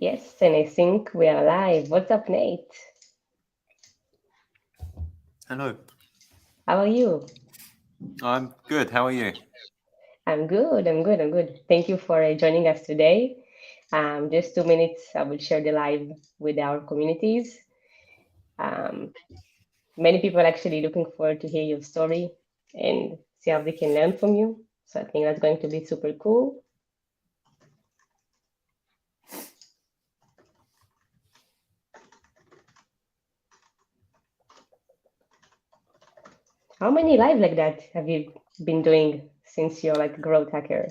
Yes, and I think we are live. What's up, Nate? Hello, How are you? I'm good. How are you? I'm good. Thank you for joining us today. Just 2 minutes, I will share the live with our communities. Um, Many people are actually looking forward to hear your story and see how they can learn from you. So I think that's going to be super cool. How many live like that have you been doing since you're like growth hacker?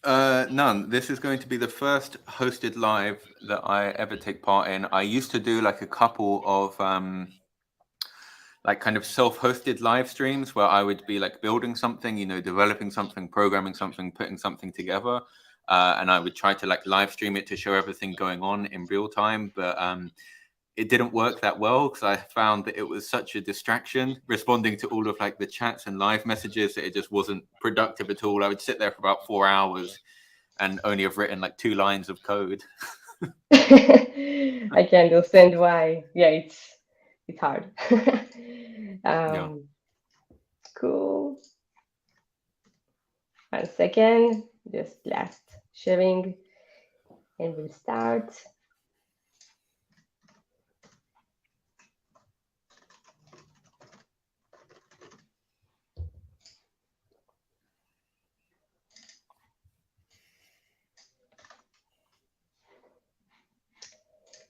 None. This is going to be the first hosted live that I ever take part in. I used to do like a couple of like kind of self-hosted live streams where I would be like building something, developing something, programming something, putting something together, and I would try to like live stream it to show everything going on in real time. But it didn't work that well because I found that it was such a distraction responding to all of like the chats and live messages that it just wasn't productive at all. I would sit there for about 4 hours and only have written like 2 lines of code. I can understand why. Yeah, it's hard. Yeah. um, cool. 1 second. Just last sharing, and we'll start.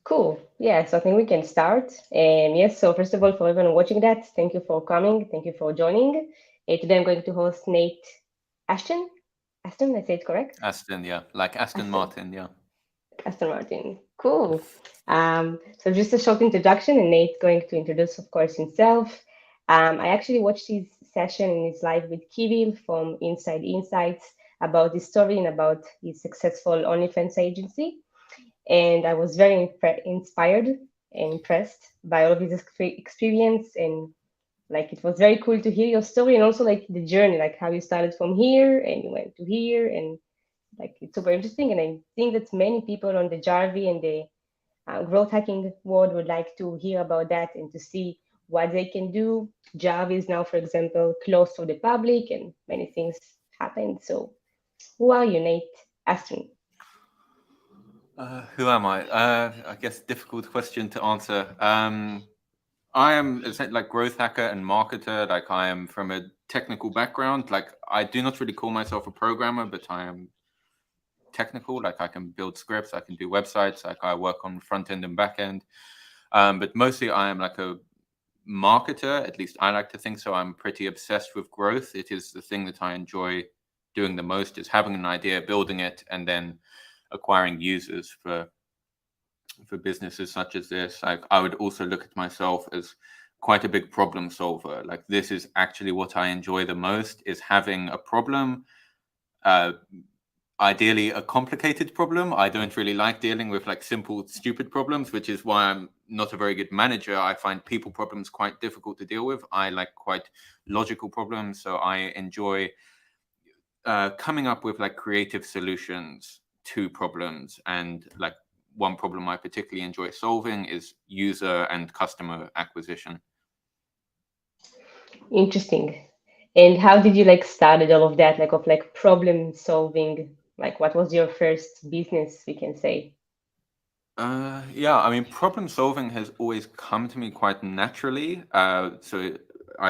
Cool. Yeah, so I think we can start. Yes, so first of all, for everyone watching that, thank you for coming. Thank you for joining. Today I'm going to host Nate Ashton. Aston, I say it correct? Aston, yeah. Like Aston Aston. Martin, yeah. Aston Martin. Cool. So just a short introduction, and Nate's going to introduce, of course, himself. I actually watched his session in his live with Kirill from Inside Insights about his story and about his successful OnlyFans agency. And I was very inspired and impressed by all of his experience, and like it was very cool to hear your story and also like the journey, like how you started from here and you went to here, and like it's super interesting. And I think that many people on the Jarvie and the growth hacking world would like to hear about that and to see what they can do. Jarvie is now, for example, closed for the public, and many things happened. So who are you, Nate Aston? Who am I? I guess difficult question to answer. I am essentially like growth hacker and marketer. Like I am from a technical background. Like I do not really call myself a programmer, but I am technical. Like I can build scripts, I can do websites. Like I work on front end and back end. But mostly I am like a marketer. At least I like to think so. I'm pretty obsessed with growth. It is the thing that I enjoy doing the most. Is having an idea, building it, and then acquiring users for businesses such as this. Like I would also look at myself as quite a big problem solver. Like this is actually what I enjoy the most, is having a problem, uh, ideally a complicated problem. I don't really like dealing with like simple stupid problems, which is why I'm not a very good manager. I find people problems quite difficult to deal with. I like quite logical problems, so I enjoy coming up with like creative solutions to problems. And like one problem I particularly enjoy solving is user and customer acquisition. Interesting. And how did you like started all of that, like of like problem solving? Like what was your first business, we can say? Yeah, I mean, problem solving has always come to me quite naturally. I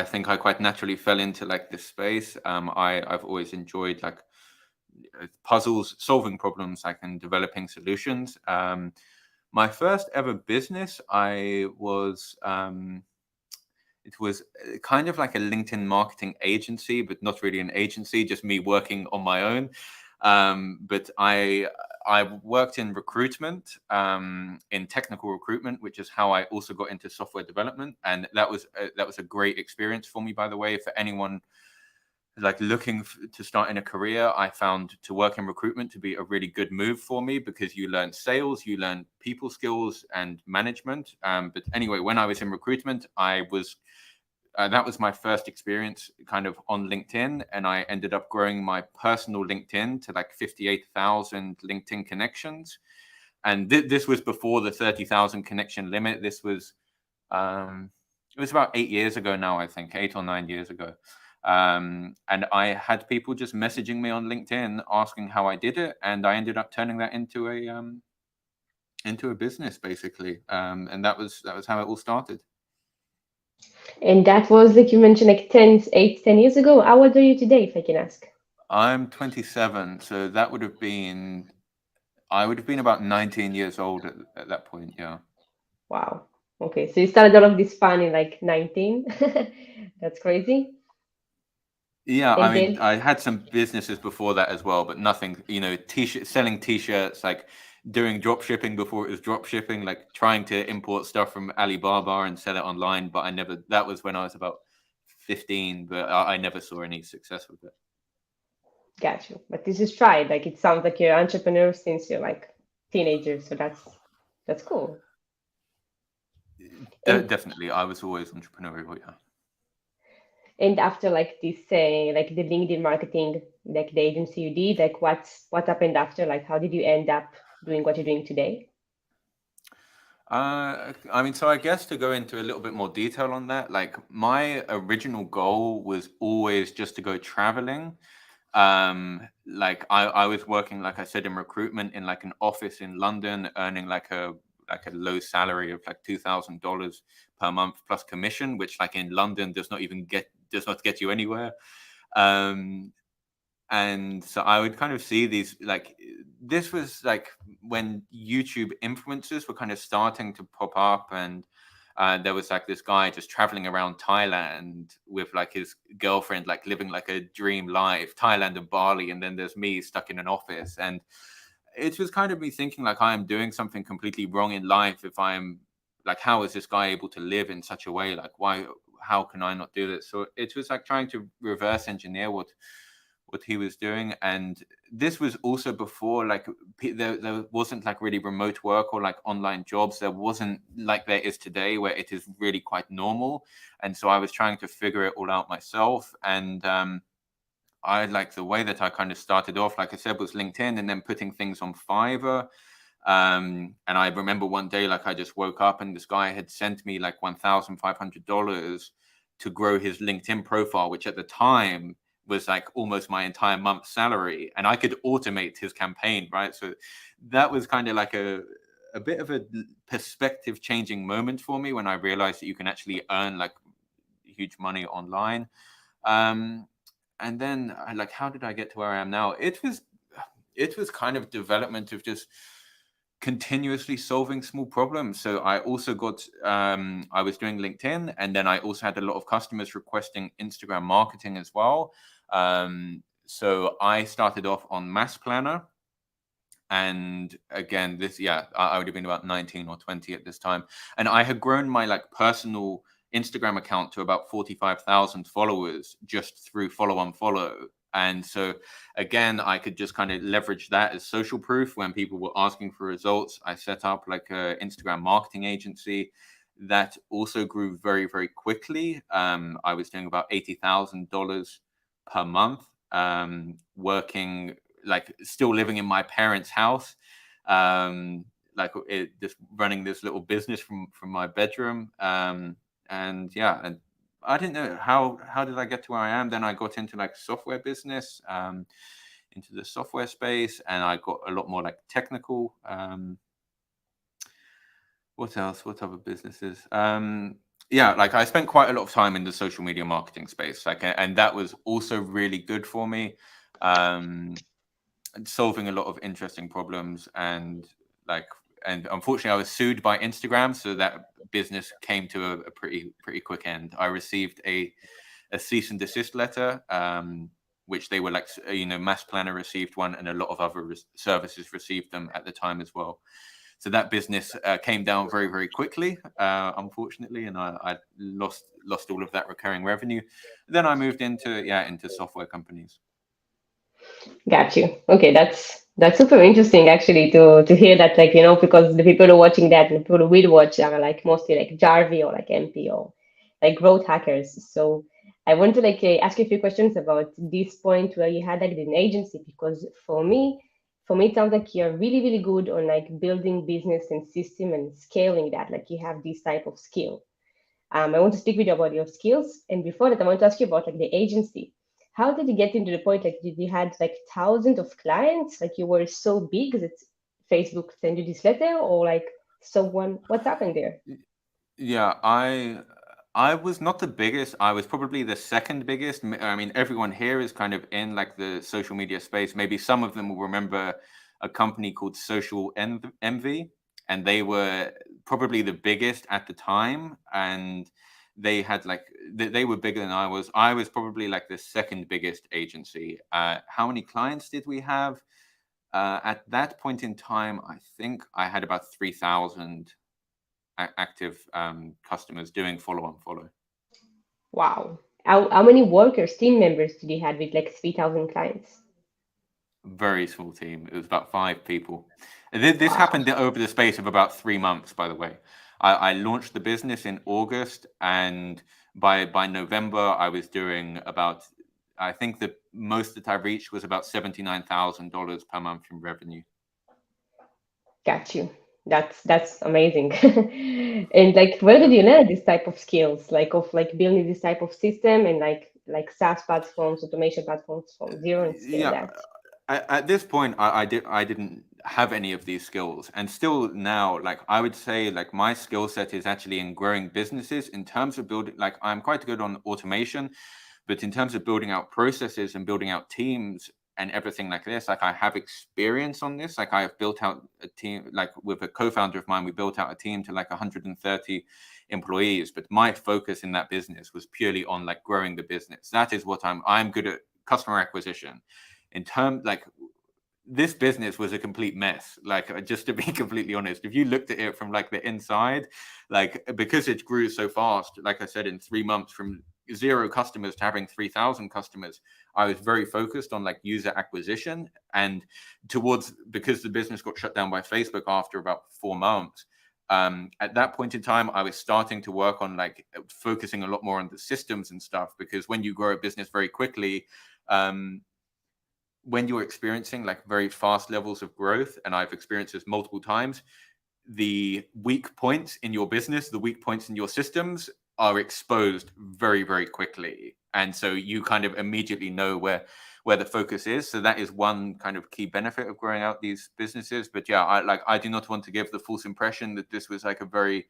think I quite naturally fell into like this space. I've always enjoyed like puzzles, solving problems, like and developing solutions. My first ever business, it was kind of like a LinkedIn marketing agency, but not really an agency, just me working on my own. But I worked in recruitment, in technical recruitment, which is how I also got into software development, and that was a great experience for me. By the way, for anyone like looking to start in a career, I found to work in recruitment to be a really good move for me because you learn sales, you learn people skills and management. But anyway, when I was in recruitment, I was that was my first experience kind of on LinkedIn. And I ended up growing my personal LinkedIn to like 58,000 LinkedIn connections. and this was before the 30,000 connection limit. This was it was about 8 years ago now, I think 8 or 9 years ago. And I had people just messaging me on LinkedIn asking how I did it, and I ended up turning that into a business, basically. And that was how it all started. And that was like you mentioned, like 10 years ago. How old are you today, if I can ask? I'm 27, so that would have been, I would have been about 19 years old at that point. Yeah. Wow. Okay, so you started all of this fun in like 19. That's crazy. Yeah, I And mean, then, I had some businesses before that as well, but nothing, t-shirt selling t-shirts, like doing drop shipping before it was drop shipping, like trying to import stuff from Alibaba and sell it online. But that was when I was about 15, but I never saw any success with it. got you. But this is tried. Like it sounds like you're an entrepreneur since you're like teenager. So that's cool. And Definitely, I was always entrepreneurial. Yeah. and after like this, like the LinkedIn marketing, like the agency you did, like what happened after? Like how did you end up doing what you're doing today? I mean, so I guess to go into a little bit more detail on that, like my original goal was always just to go traveling. Like I was working, like I said, in recruitment in like an office in London, earning like a low salary of like $2,000 per month plus commission, which like in London does not get you anywhere. Um, and so I would kind of see these, like, this was like when YouTube influencers were kind of starting to pop up, and there was like this guy just traveling around Thailand with like his girlfriend, like living like a dream life, Thailand and Bali, and then there's me stuck in an office. And it was kind of me thinking like I am doing something completely wrong in life if I'm like, how is this guy able to live in such a way? Like, how can I not do this? So it was like trying to reverse engineer what he was doing. And this was also before like there wasn't like really remote work or like online jobs. There wasn't like there is today, where it is really quite normal. And so I was trying to figure it all out myself. And I like the way that I kind of started off, like I said, was LinkedIn, and then putting things on Fiverr. And I remember one day, like I just woke up and this guy had sent me like $1,500 to grow his LinkedIn profile, which at the time was like almost my entire month's salary, and I could automate his campaign, right? So that was kind of like a bit of a perspective changing moment for me when I realized that you can actually earn like huge money online. And then like, how did I get to where I am now? It was kind of development of just continuously solving small problems. So I also got I was doing LinkedIn, and then I also had a lot of customers requesting Instagram marketing as well. So I started off on Mass Planner, and again, I would have been about 19 or 20 at this time, and I had grown my like personal Instagram account to about 45,000 followers just through follow on follow. And so again, I could just kind of leverage that as social proof. When people were asking for results, I set up like a Instagram marketing agency that also grew very, very quickly. I was doing about $80,000 per month, working, like still living in my parents' house, just running this little business from my bedroom. And yeah, and I didn't know how did I get to where I am. Then I got into like software business, into the software space, and I got a lot more like technical. What else? What other businesses? Yeah, like I spent quite a lot of time in the social media marketing space, like, and that was also really good for me, solving a lot of interesting problems. And unfortunately, I was sued by Instagram, so that business came to a pretty quick end. I received a cease and desist letter, which they were like, Mass Planner received one, and a lot of other services received them at the time as well. So that business came down very, very quickly, unfortunately, and I lost all of that recurring revenue. Then I moved into software companies. Got you. Okay, that's super interesting actually to hear that, like, because the people who are watching that, the people who will watch are like mostly like Jarvie or like MP or like growth hackers. So I want to like ask you a few questions about this point where you had like an agency, because for me, for me, it sounds like you're really, really good on like building business and system and scaling that. Like you have this type of skill. I want to speak with you about your skills. And before that, I want to ask you about like the agency. How did you get into the point? Like, did you had like thousands of clients? Like you were so big that Facebook sent you this letter, or like someone? What's happened there? Yeah, I was not the biggest. I was probably the second biggest. I mean, everyone here is kind of in like the social media space. Maybe some of them will remember a company called Envy, and they were probably the biggest at the time. And they had like they were bigger than I was. I was probably like the second biggest agency. How many clients did we have? At that point in time, I think I had about 3,000 active customers doing follow on follow. Wow. How many workers, team members did you had with like 3,000 clients? Very small team. It was about 5 people. This Wow. happened over the space of about 3 months, by the way. I launched the business in August, and by November, I was doing about, I think the most that I reached was about $79,000 per month in revenue. Got you. That's amazing. And like, where Yeah. did you learn this type of skills, like of like building this type of system and like SaaS platforms, automation platforms from zero and scale Yeah. that? At this point, I didn't have any of these skills, and still now, like I would say, like my skill set is actually in growing businesses. In terms of building, like I'm quite good on automation, but in terms of building out processes and building out teams and everything like this, like I have experience on this. Like I have built out a team, like with a co-founder of mine, we built out a team to like 130 employees. But my focus in that business was purely on like growing the business. That is what I'm good at, customer acquisition. In terms like this business was a complete mess, like just to be completely honest. If you looked at it from like the inside, like because it grew so fast, like I said, in 3 months from 0 customers to having 3,000 customers, I was very focused on like user acquisition. And towards, because the business got shut down by Facebook after about 4 months, at that point in time I was starting to work on like focusing a lot more on the systems and stuff, because when you grow a business very quickly, um when you're experiencing like very fast levels of growth, and I've experienced this multiple times, the weak points in your business, the weak points in your systems are exposed very, very quickly. And so you kind of immediately know where the focus is. So that is one kind of key benefit of growing out these businesses. But yeah, I do not want to give the false impression that this was like a very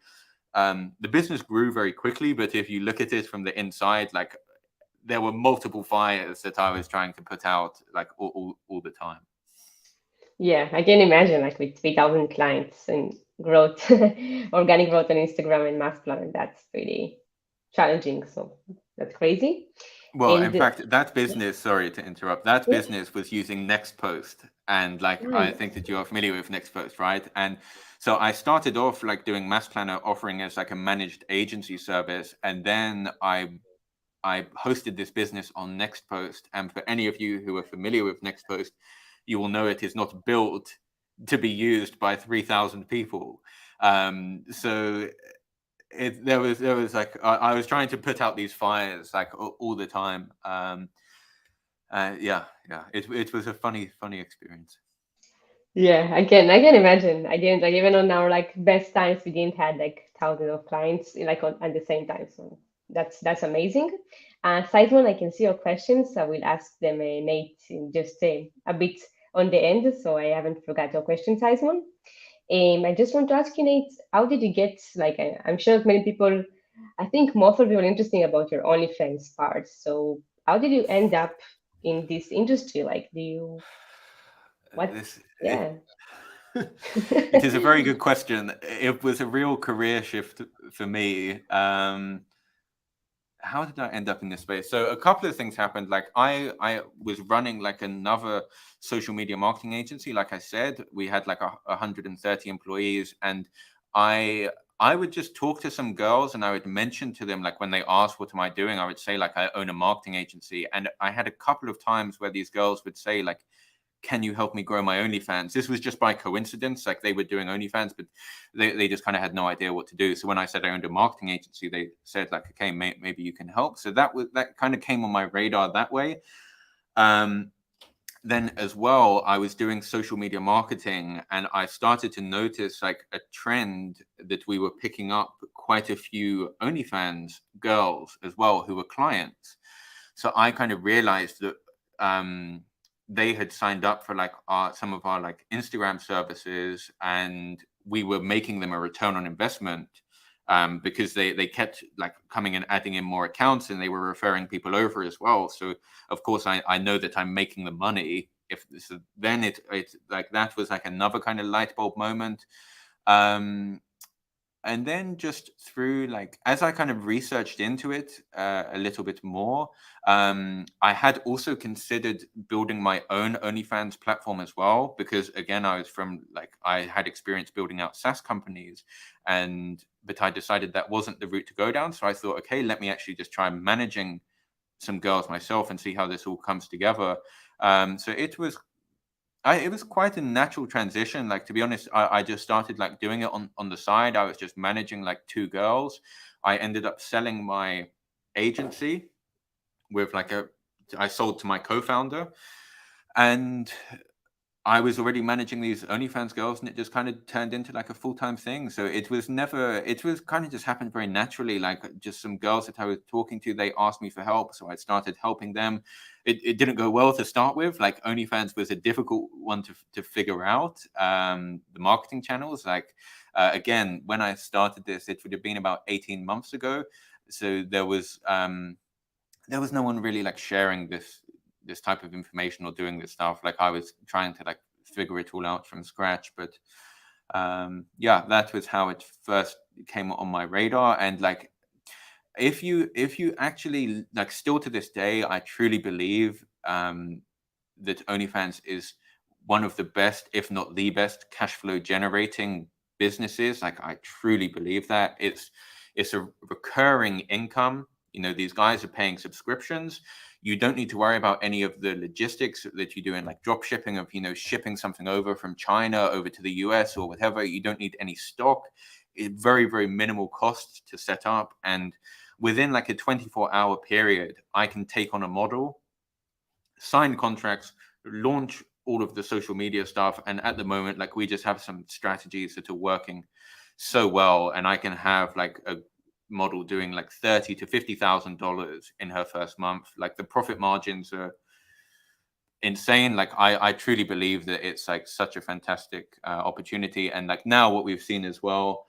the business grew very quickly, but if you look at it from the inside, like there were multiple fires that I was trying to put out like all the time. Yeah, I can imagine like with 3,000 clients and growth, organic growth on Instagram and mass plan, that's pretty challenging. So that's crazy. Well, in And fact, that yeah, business, sorry to interrupt, that yeah, business was using NextPost. And like, I nice. think that you are familiar with NextPost, right? And so I started off like doing Mass Planner offering as like a managed agency service. And then I hosted this business on NextPost. And for any of you who are familiar with NextPost, you will know it is not built to be used by 3,000 people. So there was like I was trying to put out these fires like all the time. Yeah, it was a funny experience. Yeah, I can imagine. I didn't like even on our like best times we didn't had like thousands of clients like at the same time. So that's amazing. Simon, I can see your questions. I will ask them, Nate, in just a bit on the end, so I haven't forgot your question, Simon. I just want to ask you, Nate, how did you get like I'm sure many people, I think most of you are interesting about your OnlyFans part. So how did you end up in this industry? Like, do you what? This it, Yeah. it is a very good question. It was a real career shift for me. How did I end up in this space? So a couple of things happened. Like I was running like another social media marketing agency. Like I said, we had like 130 employees, and I I would just talk to some girls, and I would mention to them like when they asked what am I doing, I would say like I own a marketing agency. And I had a couple of times where these girls would say like, can you help me grow my OnlyFans? This was just by coincidence. Like they were doing OnlyFans, but they just kind of had no idea what to do. So when I said I owned a marketing agency, they said like, okay, maybe you can help. So that kind of came on my radar that way. Um, then as well, I was doing social media marketing, and I started to notice like a trend that we were picking up quite a few OnlyFans girls as well who were clients. So I kind of realized that they had signed up for like some of our like Instagram services, and we were making them a return on investment, because they kept like coming and adding in more accounts, and they were referring people over as well. So of course I know that I'm making the money. If so, then it like that was like another kind of light bulb moment. And then just through like as I kind of researched into it a little bit more, I had also considered building my own OnlyFans platform as well, because again I was from like I had experience building out SaaS companies, but I decided that wasn't the route to go down. So I thought, okay, let me actually just try managing some girls myself and see how this all comes together. So it was quite a natural transition. Like, to be honest, I just started like doing it on the side. I was just managing like two girls. I ended up selling my agency with I sold to my co-founder, and I was already managing these OnlyFans girls, and it just kind of turned into like a full-time thing. So it was kind of just happened very naturally. Like just some girls that I was talking to, they asked me for help. So I started helping them. It didn't go well to start with. Like OnlyFans was a difficult one to figure out. The marketing channels, again, when I started this, it would have been about 18 months ago. So there was no one really like sharing this type of information or doing this stuff. Like I was trying to like figure it all out from scratch. But yeah, that was how it first came on my radar. And like if you actually like, still to this day, I truly believe that OnlyFans is one of the best, if not the best, cash flow generating businesses. Like I truly believe that it's a recurring income. You know, these guys are paying subscriptions. You don't need to worry about any of the logistics that you do in like drop shipping of, you know, shipping something over from China over to the US or whatever. You don't need any stock. Very, very minimal costs to set up. And within like a 24-hour period, I can take on a model, sign contracts, launch all of the social media stuff. And at the moment, like we just have some strategies that are working so well. And I can have like a model doing like $30,000 to $50,000 in her first month. Like the profit margins are insane. Like I truly believe that it's like such a fantastic opportunity. And like now what we've seen as well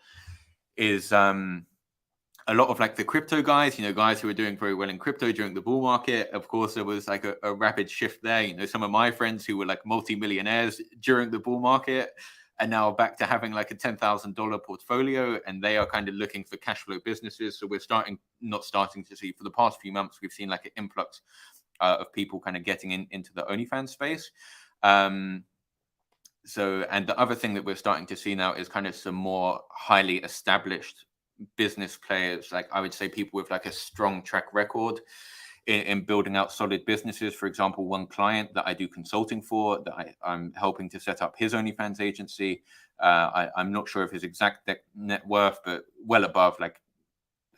is a lot of like the crypto guys, you know, guys who were doing very well in crypto during the bull market. Of course, there was like a rapid shift there. You know, some of my friends who were like multi-millionaires during the bull market are now back to having like a $10,000 portfolio, and they are kind of looking for cash flow businesses. So we're not starting to see, for the past few months, we've seen like an influx of people kind of getting into the OnlyFans space. And the other thing that we're starting to see now is kind of some more highly established business players. Like I would say people with like a strong track record in building out solid businesses. For example, one client that I do consulting for, that I'm helping to set up his OnlyFans agency. I'm not sure of his exact net worth, but well above like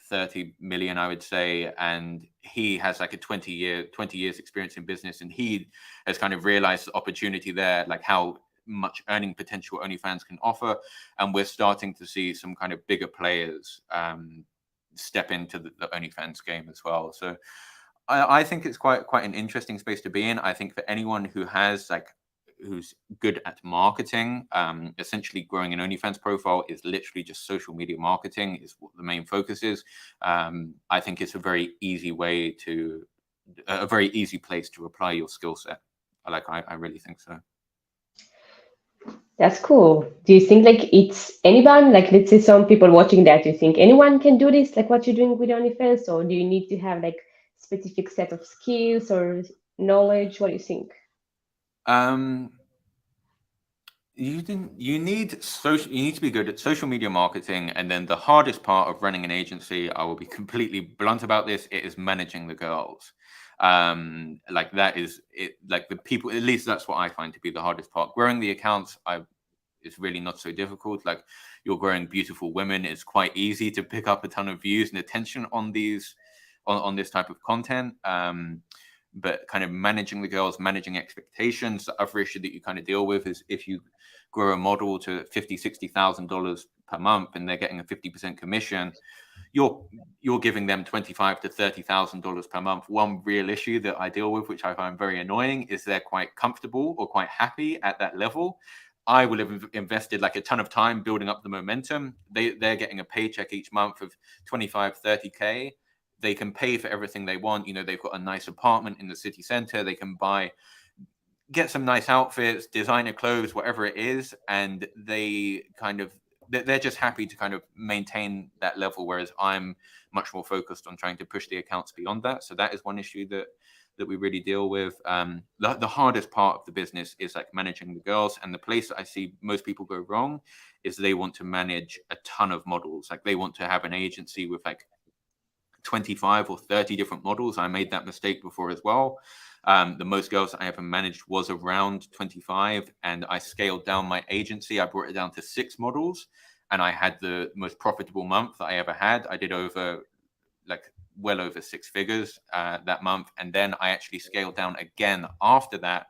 30 million, I would say. And he has like a 20 years experience in business, and he has kind of realized the opportunity there, like how much earning potential OnlyFans can offer. And we're starting to see some kind of bigger players step into the OnlyFans game as well. So I think it's quite an interesting space to be in. I think for anyone who's good at marketing, essentially growing an OnlyFans profile is literally just social media marketing is what the main focus is. I think it's a very easy place to apply your skill set. I really think so. That's cool. Do you think like it's anyone, like let's say some people watching that, you think anyone can do this, like what you're doing with OnlyFans, or do you need to have like specific set of skills or knowledge? What do you think? You need to be good at social media marketing, and then the hardest part of running an agency, I will be completely blunt about this, it is managing the girls. Like that is it, like the people, at least that's what I find to be the hardest part. Growing the accounts, it's really not so difficult. Like you're growing beautiful women, it's quite easy to pick up a ton of views and attention on this type of content. but kind of managing the girls, managing expectations. The other issue that you kind of deal with is if you grow a model to $50,000-$60,000 per month and they're getting a 50% commission, you're giving them $25,000 to $30,000 per month. One real issue that I deal with, which I find very annoying, is they're quite comfortable or quite happy at that level. I will have invested like a ton of time building up the momentum. They're getting a paycheck each month of 25, 30K. They can pay for everything they want. You know, they've got a nice apartment in the city center. They can get some nice outfits, designer clothes, whatever it is. And they're just happy to kind of maintain that level. Whereas I'm much more focused on trying to push the accounts beyond that. So that is one issue that we really deal with. The hardest part of the business is like managing the girls, and the place that I see most people go wrong is they want to manage a ton of models. Like they want to have an agency with like 25 or 30 different models. I made that mistake before as well. The most girls I ever managed was around 25, and I scaled down my agency. I brought it down to 6 models, and I had the most profitable month that I ever had. I did well over 6 figures that month. And then I actually scaled down again after that,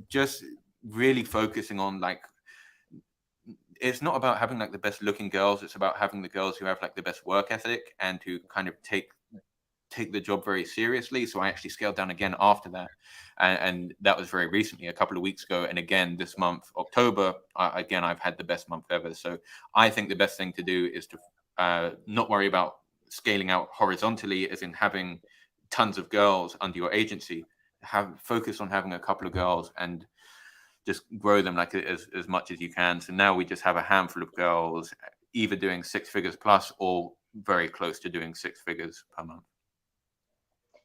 just really focusing on like, it's not about having like the best looking girls. It's about having the girls who have like the best work ethic and who kind of take the job very seriously. So I actually scaled down again after that. And that was very recently, a couple of weeks ago. And again, this month, October, again, I've had the best month ever. So I think the best thing to do is to not worry about scaling out horizontally, as in having tons of girls under your agency. Focus on having a couple of girls and just grow them like as much as you can. So now we just have a handful of girls either doing 6 figures plus or very close to doing 6 figures per month.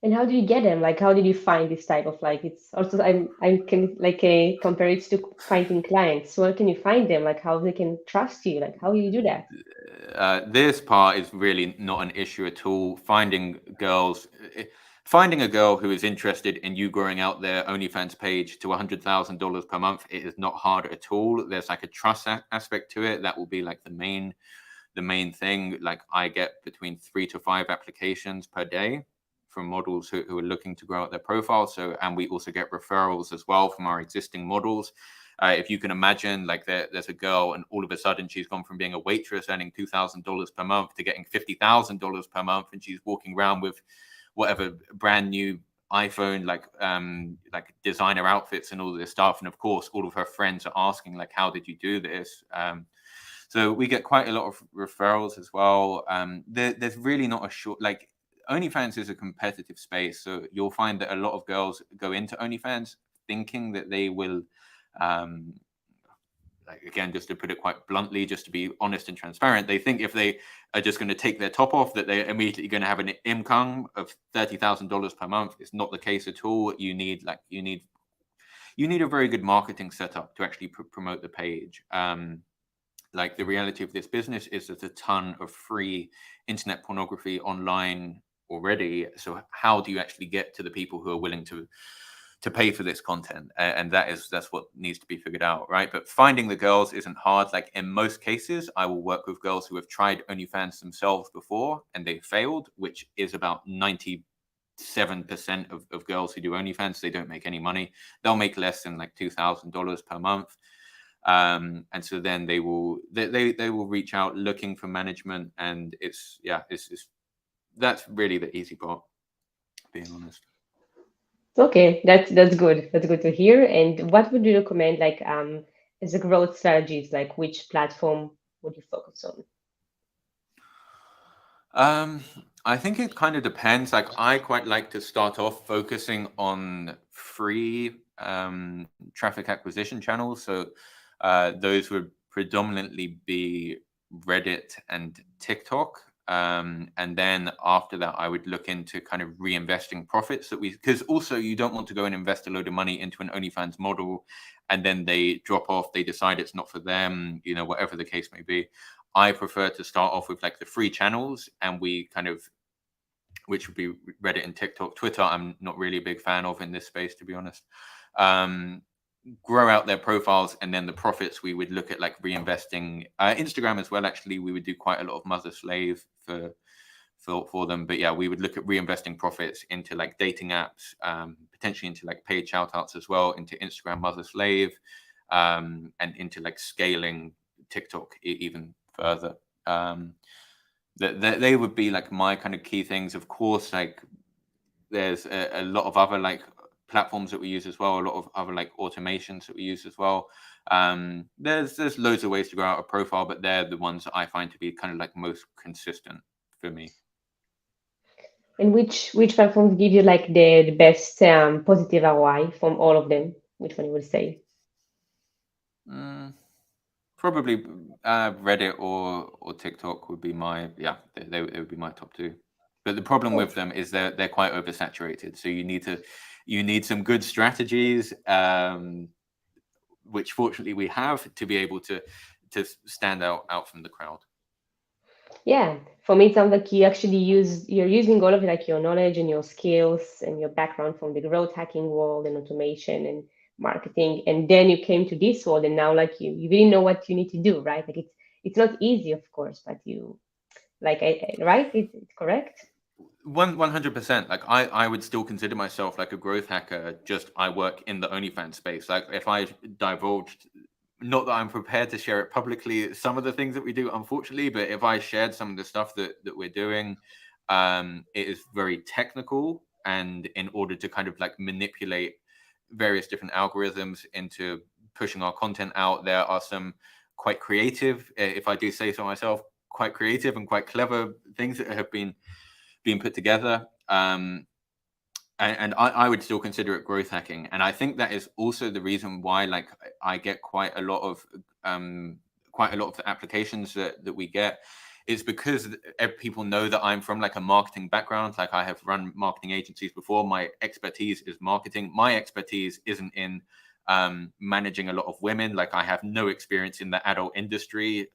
And how do you get them? Like, how did you find this type of like? It's also I can like compare it to finding clients. Where can you find them? Like, how they can trust you? Like, how do you do that? This part is really not an issue at all. Finding a girl who is interested in you growing out their OnlyFans page to $100,000 per month, it is not hard at all. There's like a trust aspect to it. That will be like the main thing. Like I get between 3 to 5 applications per day from models who are looking to grow out their profile. So, and we also get referrals as well from our existing models. If you can imagine, like there's a girl and all of a sudden she's gone from being a waitress earning $2,000 per month to getting $50,000 per month, and she's walking around with whatever brand new iPhone, like designer outfits and all this stuff. And of course, all of her friends are asking, like, how did you do this? So we get quite a lot of referrals as well. There's really not a short, like, OnlyFans is a competitive space. So you'll find that a lot of girls go into OnlyFans thinking that they will, like, again, just to put it quite bluntly, just to be honest and transparent, they think if they are just going to take their top off, that they're immediately going to have an income of $30,000 per month. It's not the case at all. You need a very good marketing setup to actually promote the page. Like the reality of this business is there's a ton of free internet pornography online already. So how do you actually get to the people who are willing to pay for this content? And that's what needs to be figured out, right? But finding the girls isn't hard. Like in most cases, I will work with girls who have tried OnlyFans themselves before and they failed, which is about 97% of girls who do OnlyFans. They don't make any money. They'll make less than like $2,000 per month. And so then they will reach out looking for management, and it's that's really the easy part, being honest. Okay, that's good. That's good to hear. And what would you recommend, like, as a growth strategies? Like, which platform would you focus on? I think it kind of depends. Like, I quite like to start off focusing on free traffic acquisition channels. So those would predominantly be Reddit and TikTok. And then after that, I would look into kind of reinvesting profits because also you don't want to go and invest a load of money into an OnlyFans model and then they drop off, they decide it's not for them, whatever the case may be. I prefer to start off with like the free channels, and which would be Reddit and TikTok. Twitter, I'm not really a big fan of in this space, to be honest. Grow out their profiles, and then the profits we would look at like reinvesting. Instagram as well, actually, we would do quite a lot of mother slave for for them. But yeah, we would look at reinvesting profits into like dating apps, potentially into like paid shout outs as well, into Instagram Mother Slave, and into like scaling TikTok even further. They would be like my kind of key things. Of course, like there's a lot of other like platforms that we use as well, a lot of other like automations that we use as well. There's loads of ways to grow out a profile, but they're the ones that I find to be kind of like most consistent for me. And which platforms give you like the best positive ROI from all of them? Which one you would say? Probably Reddit or TikTok would be my they would be my top two. But the problem with them is they're quite oversaturated. So you need some good strategies, which fortunately we have to be able to stand out from the crowd. Yeah, for me, it sounds like you're using all of like your knowledge and your skills and your background from the growth hacking world and automation and marketing, and then you came to this world, and now like you really know what you need to do, right? Like it's not easy, of course, but you like right? It's correct. 100%. Like I would still consider myself like a growth hacker. Just I work in the OnlyFans space. Like if I divulged, not that I'm prepared to share it publicly, some of the things that we do, unfortunately, but if I shared some of the stuff that we're doing, it is very technical, and in order to kind of like manipulate various different algorithms into pushing our content out, there are some quite creative, if I do say so myself, quite creative and quite clever things that have been put together. And I would still consider it growth hacking. And I think that is also the reason why like I get quite a lot of the applications that we get, is because people know that I'm from like a marketing background. Like I have run marketing agencies before. My expertise is marketing. My expertise isn't in managing a lot of women. Like I have no experience in the adult industry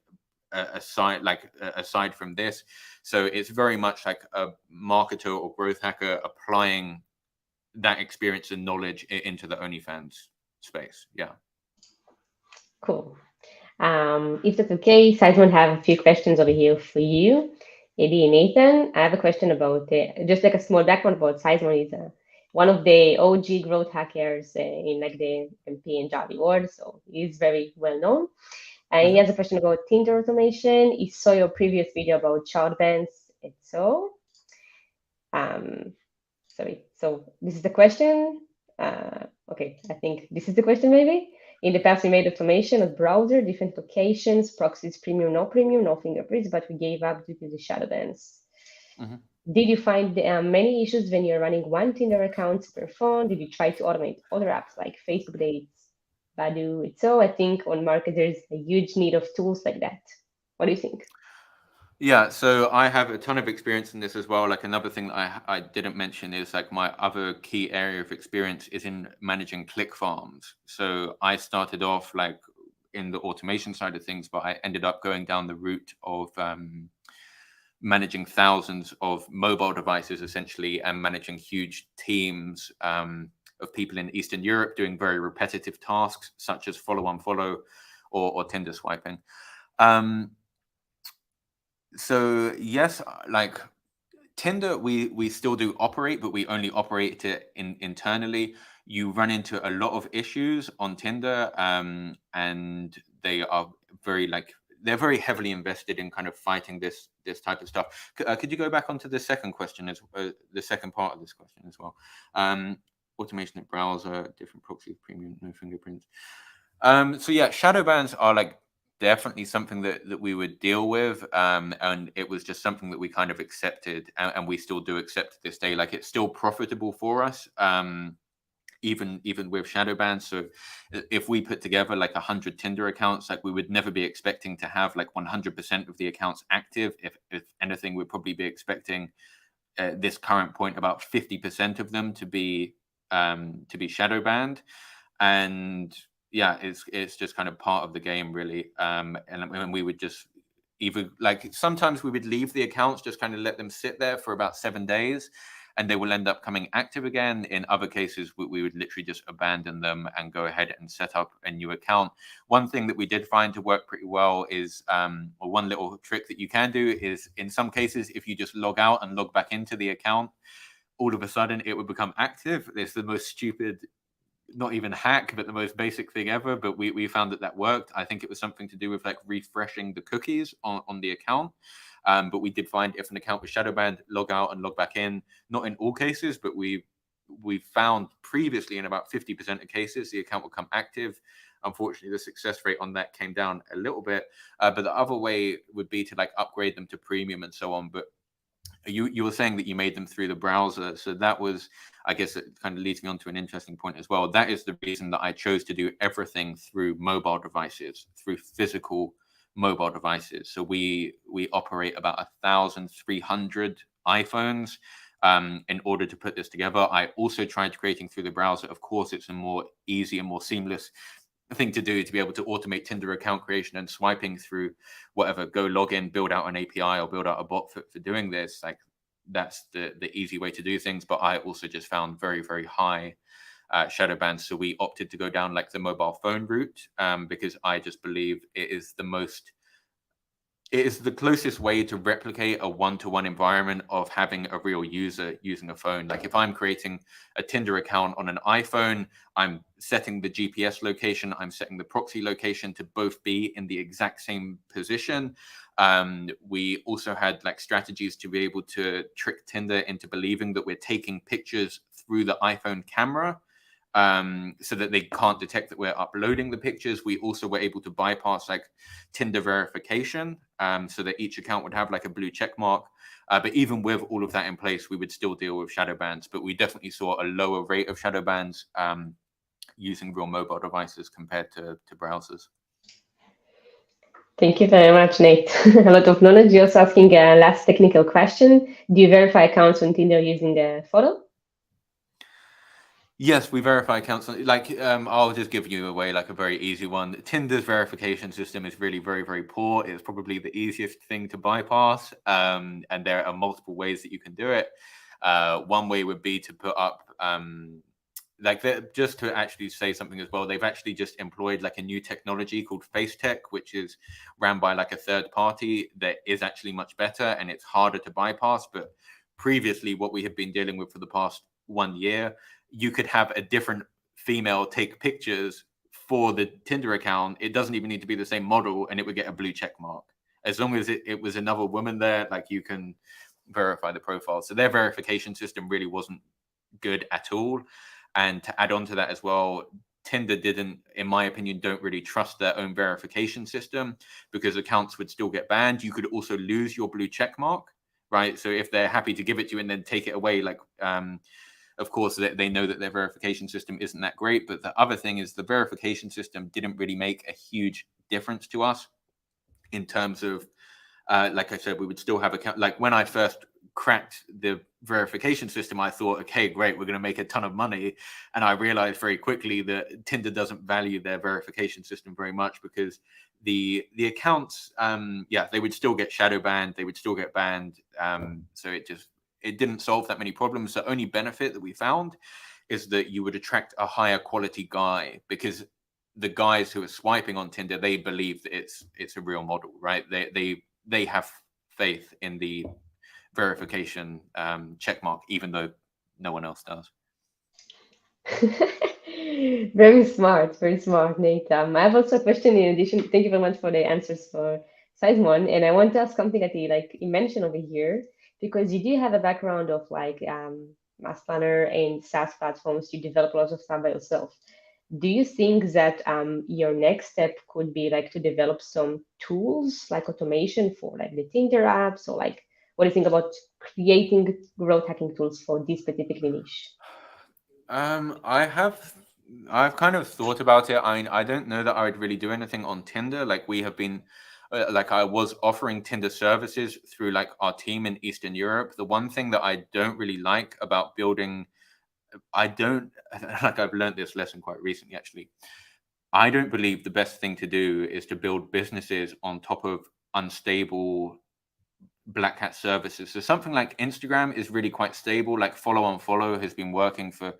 aside from this. So it's very much like a marketer or growth hacker applying that experience and knowledge into the OnlyFans space. Yeah. Cool. If that's okay, Simon have a few questions over here for you. Eddie and Nathan, I have a question about just like a small background about Simon. Is one of the OG growth hackers in like the MP and Java world, so he's very well known. And he has a question about Tinder automation. He saw your previous video about child bands. And um, sorry. So this is the question. Okay, I think this is the question maybe. In the past, we made automation of browser, different locations, proxies, premium, no fingerprints, but we gave up due to the shadow bans. Did you find many issues when you're running one Tinder account per phone? Did you try to automate other apps like Facebook dates, Badoo? So I think on market, there's a huge need of tools like that. What do you think? Yeah, so I have a ton of experience in this as well. Like another thing that I didn't mention is like my other key area of experience is in managing click farms. So I started off like in the automation side of things, but I ended up going down the route of managing thousands of mobile devices essentially, and managing huge teams of people in Eastern Europe doing very repetitive tasks such as follow unfollow or Tinder swiping. So yes, like Tinder, we still do operate, but we only operate it internally. You run into a lot of issues on Tinder, and they are they're very heavily invested in kind of fighting this type of stuff. Could you go back onto the second question as the second part of this question as well? Automation of browser, different proxy, premium, no fingerprints. So yeah, shadow bans are like definitely something that we would deal with, and it was just something that we kind of accepted, and we still do accept to this day. Like it's still profitable for us, even with shadow bans. So if we put together like 100 Tinder accounts, like we would never be expecting to have like 100% of the accounts active. If anything, we'd probably be expecting at this current point about 50% of them to be shadow banned. And yeah, it's just kind of part of the game, really. And we would just either like sometimes we would leave the accounts, just kind of let them sit there for about 7 days, and they will end up coming active again. In other cases, we would literally just abandon them and go ahead and set up a new account. One thing that we did find to work pretty well is, or one little trick that you can do is, in some cases, if you just log out and log back into the account, all of a sudden it would become active. It's the most stupid, not even hack, but the most basic thing ever. But we found that worked. I think it was something to do with like refreshing the cookies on the account. But we did find if an account was shadow banned, log out and log back in. Not in all cases, but we found previously in about 50% of cases the account will come active. Unfortunately, the success rate on that came down a little bit. But the other way would be to like upgrade them to premium and so on. But you were saying that you made them through the browser, so that was, I guess, it kind of leads me on to an interesting point as well. That is the reason that I chose to do everything through mobile devices, through physical mobile devices. So we operate about 1,300 iPhones in order to put this together. I also tried creating through the browser. Of course, it's a more easy and more seamless thing to do to be able to automate Tinder account creation and swiping through whatever, go log in, build out an API or build out a bot for doing this. Like that's the easy way to do things. But I also just found very, very high shadow bans. So we opted to go down like the mobile phone route because I just believe it is the closest way to replicate a one-to-one environment of having a real user using a phone. Like if I'm creating a Tinder account on an iPhone, I'm setting the GPS location, I'm setting the proxy location to both be in the exact same position. We also had like strategies to be able to trick Tinder into believing that we're taking pictures through the iPhone camera, so that they can't detect that we're uploading the pictures. We also were able to bypass like Tinder verification, so that each account would have like a blue check mark. But even with all of that in place, we would still deal with shadow bans. But we definitely saw a lower rate of shadow bans using real mobile devices compared to browsers. Thank you very much, Nate. A lot of knowledge. You're also asking a last technical question. Do you verify accounts on Tinder using a photo? Yes, we verify accounts. Like, I'll just give you away like a very easy one. Tinder's verification system is really very, very poor. It's probably the easiest thing to bypass, and there are multiple ways that you can do it. One way would be to put up, just to actually say something as well. They've actually just employed like a new technology called Face Tech, which is ran by like a third party that is actually much better and it's harder to bypass. But previously, what we have been dealing with for the past 1 year, you could have a different female take pictures for the Tinder account. It doesn't even need to be the same model, and it would get a blue check mark. As long as it was another woman there, like you can verify the profile. So their verification system really wasn't good at all. And to add on to that as well, Tinder didn't, in my opinion, don't really trust their own verification system, because accounts would still get banned. You could also lose your blue check mark, right? So if they're happy to give it to you and then take it away, like, of course, they know that their verification system isn't that great. But the other thing is the verification system didn't really make a huge difference to us in terms of, like I said, we would still have account. Like when I first cracked the verification system, I thought, okay, great, we're going to make a ton of money. And I realized very quickly that Tinder doesn't value their verification system very much, because the accounts, they would still get shadow banned, they would still get banned. So it didn't solve that many problems. The only benefit that we found is that you would attract a higher quality guy, because the guys who are swiping on Tinder, they believe that it's a real model, right? They have faith in the verification check mark, even though no one else does. Very smart, Nate. I have also a question in addition. Thank you very much for the answers for size one. And I want to ask something that you mentioned over here, because you do have a background of mass planner and SaaS platforms. You develop lots of stuff by yourself. Do you think that your next step could be to develop some tools like automation for the Tinder apps, or what do you think about creating growth hacking tools for this specific niche? I've kind of thought about it. I don't know that I would really do anything on Tinder. Like we have been, I was offering Tinder services through our team in Eastern Europe. The one thing that I don't really like about building, I've learned this lesson quite recently, actually. I don't believe the best thing to do is to build businesses on top of unstable black hat services. So something like Instagram is really quite stable. Like follow on follow has been working for,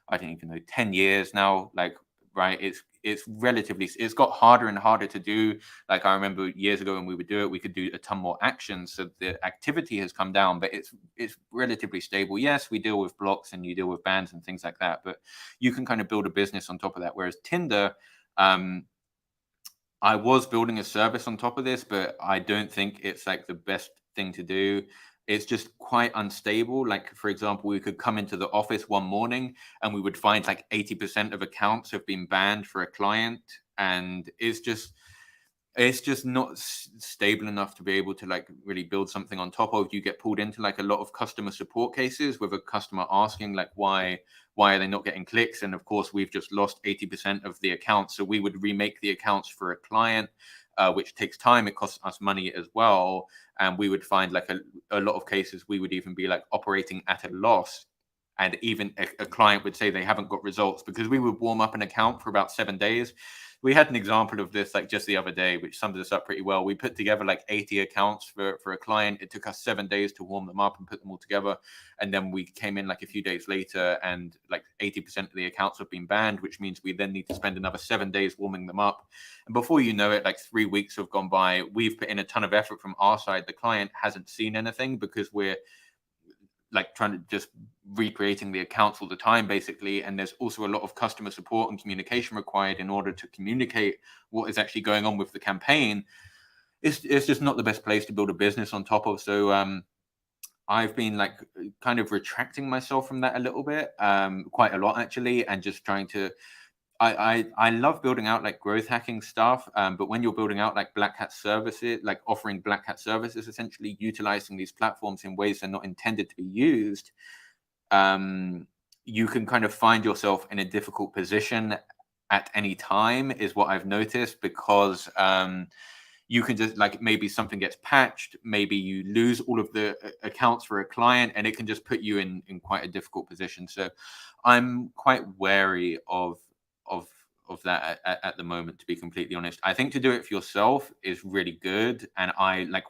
I don't even know, 10 years now. Like, right. It's relatively, it's got harder and harder to do. Like I remember years ago when we would do it, we could do a ton more action. So the activity has come down, but it's relatively stable. Yes, we deal with blocks and you deal with bans and things like that, but you can kind of build a business on top of that. Whereas Tinder, I was building a service on top of this, but I don't think it's like the best thing to do. It's just quite unstable. Like, for example, we could come into the office one morning and we would find like 80% of accounts have been banned for a client. And it's just not stable enough to be able to like really build something on top of. You get pulled into like a lot of customer support cases with a customer asking like why are they not getting clicks, and of course we've just lost 80% of the accounts, so we would remake the accounts for a client, which takes time. It costs us money as well, and we would find like a lot of cases we would even be like operating at a loss, and even a client would say they haven't got results because we would warm up an account for about 7 days. We had an example of this like just the other day, which sums us up pretty well. We put together like 80 accounts for a client. It took us 7 days to warm them up and put them all together. And then we came in like a few days later and like 80% of the accounts have been banned, which means we then need to spend another 7 days warming them up. And before you know it, like 3 weeks have gone by. We've put in a ton of effort from our side. The client hasn't seen anything because we're like trying to just recreating the accounts all the time, basically. And there's also a lot of customer support and communication required in order to communicate what is actually going on with the campaign. It's just not the best place to build a business on top of. So I've been like kind of retracting myself from that a little bit, quite a lot actually, and just trying to I love building out like growth hacking stuff, but when you're building out like black hat services, like offering black hat services, essentially utilizing these platforms in ways they're not intended to be used, you can kind of find yourself in a difficult position at any time, is what I've noticed, because you can just like maybe something gets patched, maybe you lose all of the accounts for a client, and it can just put you in quite a difficult position. So I'm quite wary of that at the moment, to be completely honest. I think to do it for yourself is really good, and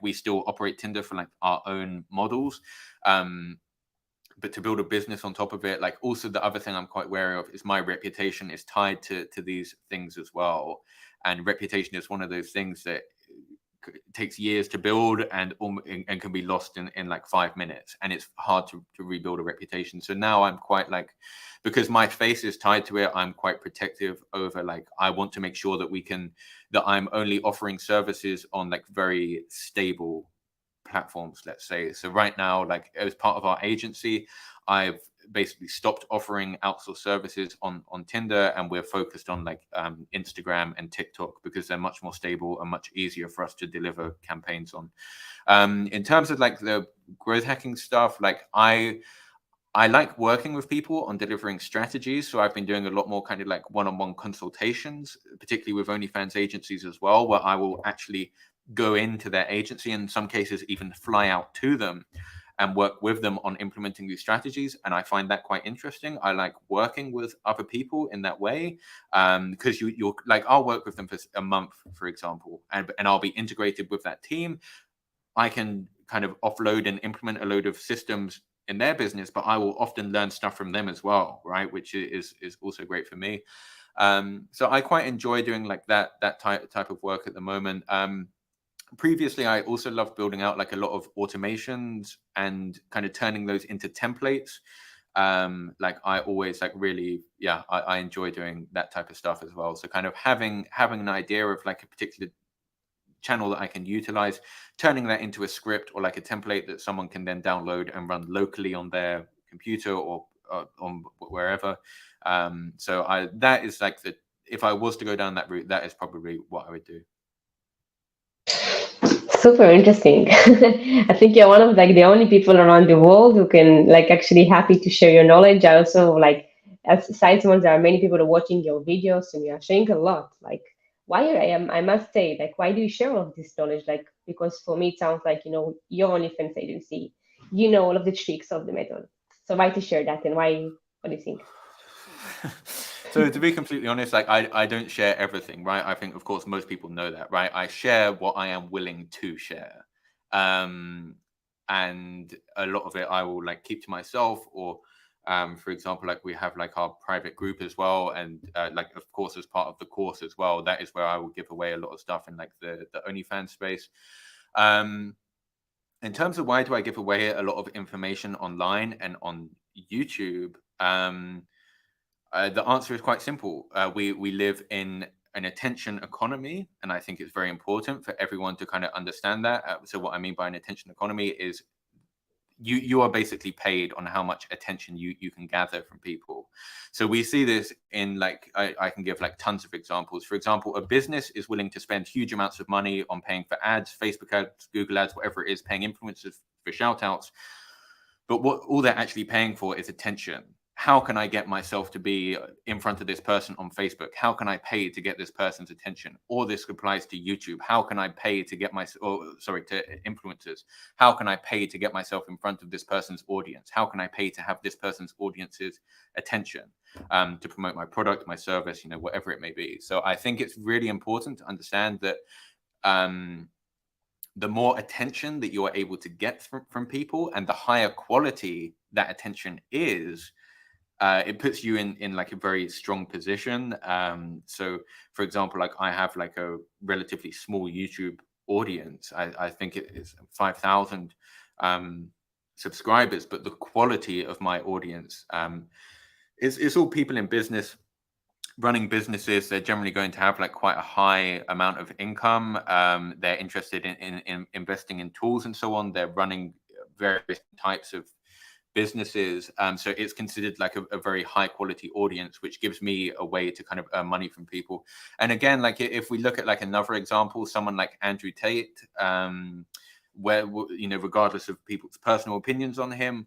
we still operate Tinder for like our own models, but to build a business on top of it, like also the other thing I'm quite wary of is my reputation is tied to these things as well, and reputation is one of those things that takes years to build and can be lost in like 5 minutes, and it's hard to rebuild a reputation. So now I'm quite like, because my face is tied to it, I'm quite protective over like, I want to make sure that I'm only offering services on like very stable platforms, let's say. So right now, like as part of our agency, I've basically stopped offering outsourced services on Tinder, and we're focused on like Instagram and TikTok because they're much more stable and much easier for us to deliver campaigns on. In terms of like the growth hacking stuff, like I like working with people on delivering strategies. So I've been doing a lot more kind of like one-on-one consultations, particularly with OnlyFans agencies as well, where I will actually go into their agency, in some cases even fly out to them and work with them on implementing these strategies. And I find that quite interesting. I like working with other people in that way, because you're like, I'll work with them for a month, for example, and I'll be integrated with that team. I can kind of offload and implement a load of systems in their business, but I will often learn stuff from them as well, right? Which is also great for me. So I quite enjoy doing like that type of work at the moment. Previously, I also loved building out like a lot of automations and kind of turning those into templates. Like I always like really, yeah, I enjoy doing that type of stuff as well. So kind of having an idea of like a particular channel that I can utilize, turning that into a script or like a template that someone can then download and run locally on their computer or on wherever. So that is like if I was to go down that route, that is probably what I would do. Super interesting. I think you're one of like the only people around the world who can like actually happy to share your knowledge. I also like, as science ones, there are many people watching your videos and you are sharing a lot. Like why I must say, like why do you share all of this knowledge? Like because for me it sounds like your OnlyFans agency, all of the tricks of the method. So why to share that, and why? What do you think? So to be completely honest, like I don't share everything, right? I think of course most people know that, right? I share what I am willing to share. and a lot of it I will like keep to myself, or for example, like we have like our private group as well, and like of course as part of the course as well, that is where I will give away a lot of stuff in like the OnlyFans space. um in terms of why do I give away a lot of information online and on YouTube, the answer is quite simple. We live in an attention economy, and I think it's very important for everyone to kind of understand that. So what I mean by an attention economy is you are basically paid on how much attention you can gather from people. So we see this in like I can give like tons of examples. For example, a business is willing to spend huge amounts of money on paying for ads, Facebook ads, Google ads, whatever it is, paying influencers for shout outs. But what all they're actually paying for is attention. How can I get myself to be in front of this person on Facebook? How can I pay to get this person's attention? Or this applies to YouTube. How can I pay to get to influencers? How can I pay to get myself in front of this person's audience? How can I pay to have this person's audience's attention, to promote my product, my service, whatever it may be? So I think it's really important to understand that the more attention that you are able to get from people, and the higher quality that attention is, it puts you in like a very strong position. So for example, like I have like a relatively small YouTube audience. I think it is 5,000 subscribers, but the quality of my audience is all people in business, running businesses. They're generally going to have like quite a high amount of income. They're interested in investing in tools and so on. They're running various types of businesses. So it's considered like a very high quality audience, which gives me a way to kind of earn money from people. And again, like if we look at like another example, someone like Andrew Tate, where, regardless of people's personal opinions on him,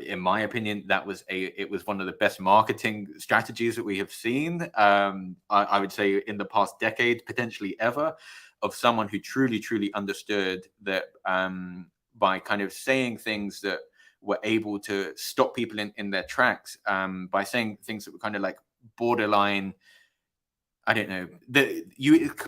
in my opinion, it was one of the best marketing strategies that we have seen. I would say in the past decade, potentially ever, of someone who truly understood that by kind of saying things that were able to stop people in their tracks, by saying things that were kind of like borderline, I don't know,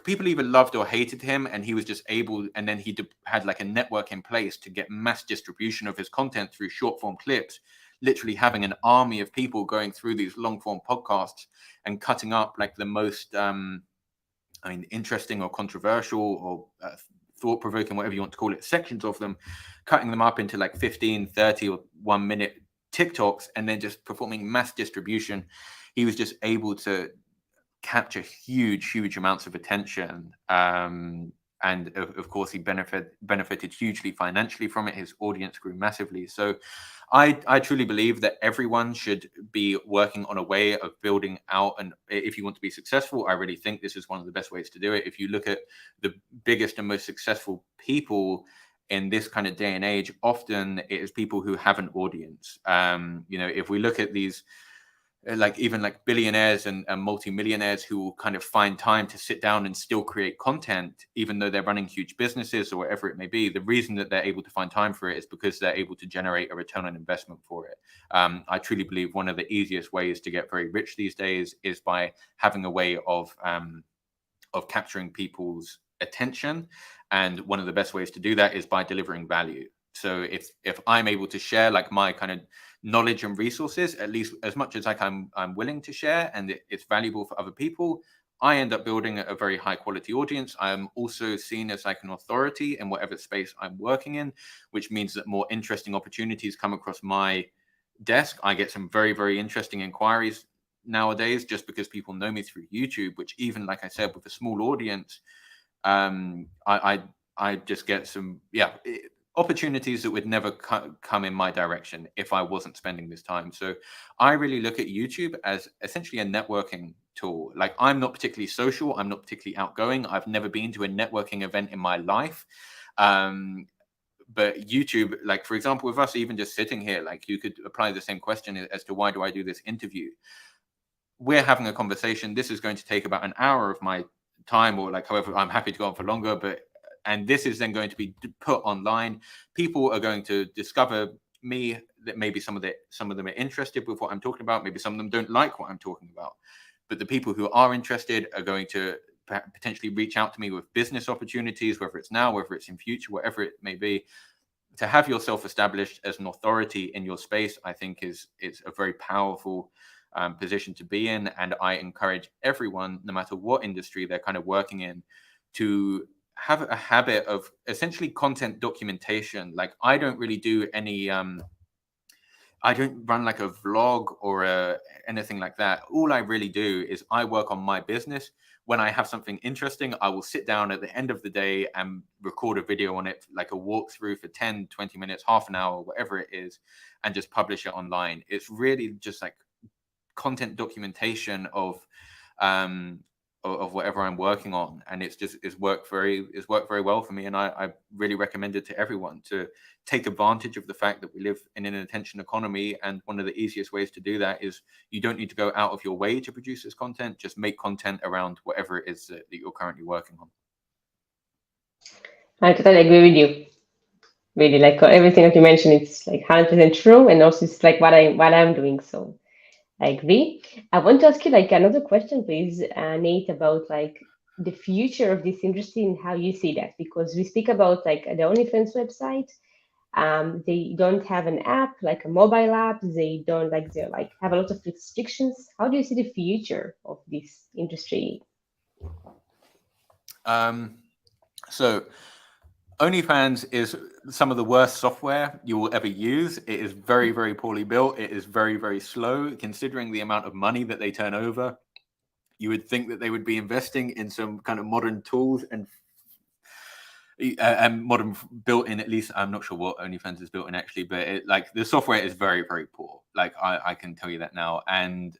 people either loved or hated him, and he was just able, and then he had like a network in place to get mass distribution of his content through short form clips, literally having an army of people going through these long form podcasts and cutting up like the most, interesting or controversial or thought provoking, whatever you want to call it, sections of them, cutting them up into like 15, 30 or 1 minute TikToks, and then just performing mass distribution. He was just able to capture huge amounts of attention, and of course he benefited hugely financially from it. His audience grew massively. So I truly believe that everyone should be working on a way of building out, and if you want to be successful, I really think this is one of the best ways to do it. If you look at the biggest and most successful people in this kind of day and age, often it is people who have an audience. If we look at these like even like billionaires and multimillionaires who will kind of find time to sit down and still create content, even though they're running huge businesses or whatever it may be, the reason that they're able to find time for it is because they're able to generate a return on investment for it. I truly believe one of the easiest ways to get very rich these days is by having a way of capturing people's attention. And one of the best ways to do that is by delivering value. So if I'm able to share like my kind of knowledge and resources, at least as much as like I'm willing to share, and it's valuable for other people, I end up building a very high quality audience. I'm also seen as like an authority in whatever space I'm working in, which means that more interesting opportunities come across my desk. I get some very interesting inquiries nowadays just because people know me through YouTube, which even like I said, with a small audience, I just get some opportunities that would never come in my direction if I wasn't spending this time. So I really look at YouTube as essentially a networking tool. Like I'm not particularly social, I'm not particularly outgoing, I've never been to a networking event in my life. But YouTube, like for example, with us even just sitting here, like you could apply the same question as to why do I do this interview? We're having a conversation. This is going to take about an hour of my time, or like however, I'm happy to go on for longer, and this is then going to be put online. People are going to discover me, that maybe some of them are interested with what I'm talking about, maybe some of them don't like what I'm talking about, but the people who are interested are going to potentially reach out to me with business opportunities, whether it's now, whether it's in future, whatever it may be, to have yourself established as an authority in your space, I think is a very powerful position to be in. And I encourage everyone, no matter what industry they're kind of working in, to have a habit of essentially content documentation. Like, I don't really do any I don't run like a vlog or anything like that. All I really do is I work on my business. When I have something interesting, I will sit down at the end of the day and record a video on it, like a walkthrough for 10, 20 minutes, half an hour, whatever it is, and just publish it online. It's really just like content documentation of whatever I'm working on, and it's worked very well for me. And I really recommend it to everyone to take advantage of the fact that we live in an attention economy, and one of the easiest ways to do that is you don't need to go out of your way to produce this content. Just make content around whatever it is that you're currently working on. I totally agree with you. Really, like everything that you mentioned, it's like 100% true, and also it's like what I'm doing. So I agree. I want to ask you like another question, please, Nate, about like the future of this industry and how you see that, because we speak about like the OnlyFans website. They don't have an app, like a mobile app. They don't like they like have a lot of restrictions. How do you see the future of this industry? So OnlyFans is some of the worst software you will ever use. It is very, very poorly built. It is very, very slow. Considering the amount of money that they turn over, you would think that they would be investing in some kind of modern tools and modern built-in. At least I'm not sure what OnlyFans is built in actually, but like the software is very, very poor. Like I can tell you that now. And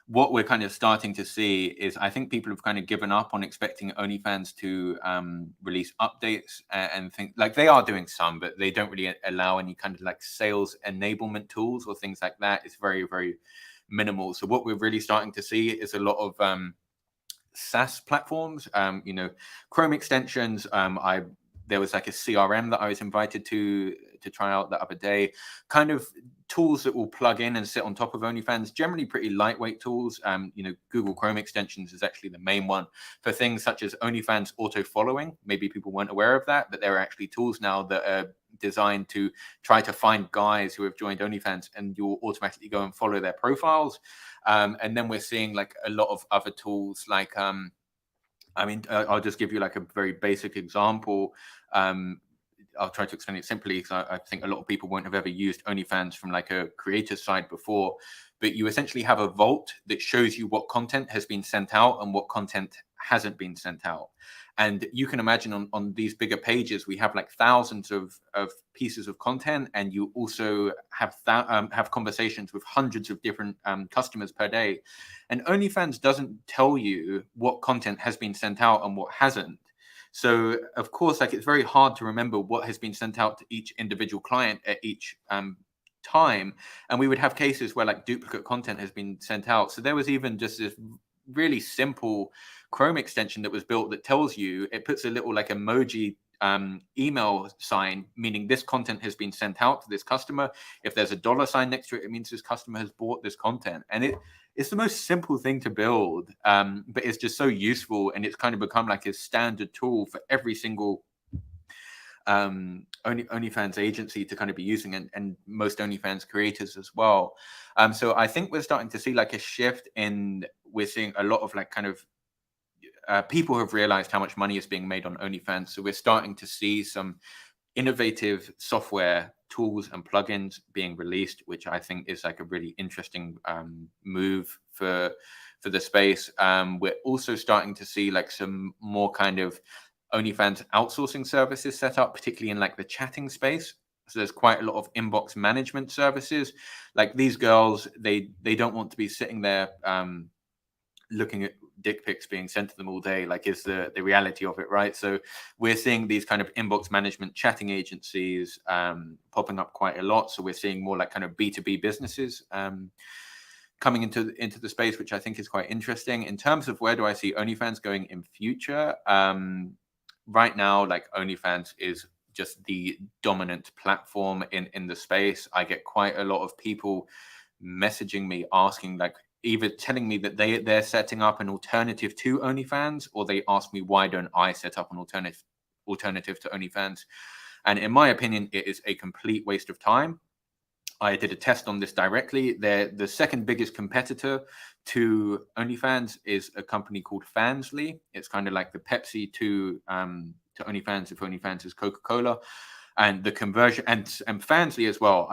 what we're kind of starting to see is I think people have kind of given up on expecting OnlyFans to release updates and think like they are doing some, but they don't really allow any kind of like sales enablement tools or things like that. It's very, very minimal. So what we're really starting to see is a lot of SaaS platforms, Chrome extensions. There was like a CRM that I was invited to try out the other day, kind of tools that will plug in and sit on top of OnlyFans, generally pretty lightweight tools. Google Chrome extensions is actually the main one for things such as OnlyFans auto following. Maybe people weren't aware of that, but there are actually tools now that are designed to try to find guys who have joined OnlyFans, and you'll automatically go and follow their profiles. And then we're seeing like a lot of other tools like, I'll just give you like a very basic example. I'll try to explain it simply because I think a lot of people won't have ever used OnlyFans from like a creator side before, but you essentially have a vault that shows you what content has been sent out and what content hasn't been sent out. And you can imagine on these bigger pages, we have like thousands of pieces of content, and you also have conversations with hundreds of different customers per day. And OnlyFans doesn't tell you what content has been sent out and what hasn't. So of course, like it's very hard to remember what has been sent out to each individual client at each time. And we would have cases where like duplicate content has been sent out. So there was even just this really simple Chrome extension that was built that tells you, it puts a little like emoji email sign, meaning this content has been sent out to this customer. If there's a dollar sign next to it, it means this customer has bought this content. And it's the most simple thing to build, but it's just so useful, and it's kind of become like a standard tool for every single OnlyFans agency to kind of be using, and most OnlyFans creators as well. So I think we're starting to see like a shift we're seeing a lot of like kind of people have realized how much money is being made on OnlyFans. So we're starting to see some innovative software tools and plugins being released, which I think is like a really interesting move for the space. We're also starting to see like some more kind of OnlyFans outsourcing services set up, particularly in like the chatting space. So there's quite a lot of inbox management services. Like these girls, they don't want to be sitting there looking at dick pics being sent to them all day, like is the reality of it, right? So we're seeing these kind of inbox management chatting agencies popping up quite a lot. So we're seeing more like kind of B2B businesses coming into the space, which I think is quite interesting. In terms of where do I see OnlyFans going in future, right now, like OnlyFans is just the dominant platform in the space. I get quite a lot of people messaging me asking, like, either telling me that they're setting up an alternative to OnlyFans, or they ask me why don't I set up an alternative to OnlyFans. And in my opinion, it is a complete waste of time. I did a test on this directly. The second biggest competitor to OnlyFans is a company called Fansly. It's kind of like the Pepsi to OnlyFans, if OnlyFans is Coca-Cola. And the conversion and Fansly as well.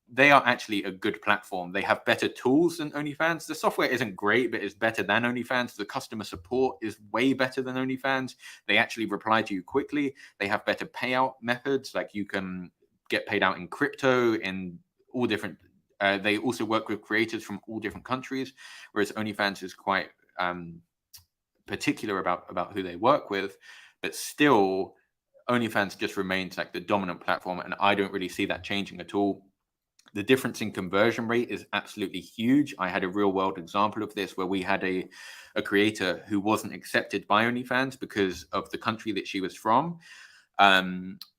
They are actually a good platform. They have better tools than OnlyFans. The software isn't great, but it's better than OnlyFans. The customer support is way better than OnlyFans. They actually reply to you quickly. They have better payout methods. Like you can get paid out in crypto, in all different. They also work with creators from all different countries, whereas OnlyFans is quite particular about who they work with. But still, OnlyFans just remains like the dominant platform, and I don't really see that changing at all. The difference in conversion rate is absolutely huge. I had a real world example of this where we had a creator who wasn't accepted by OnlyFans because of the country that she was from.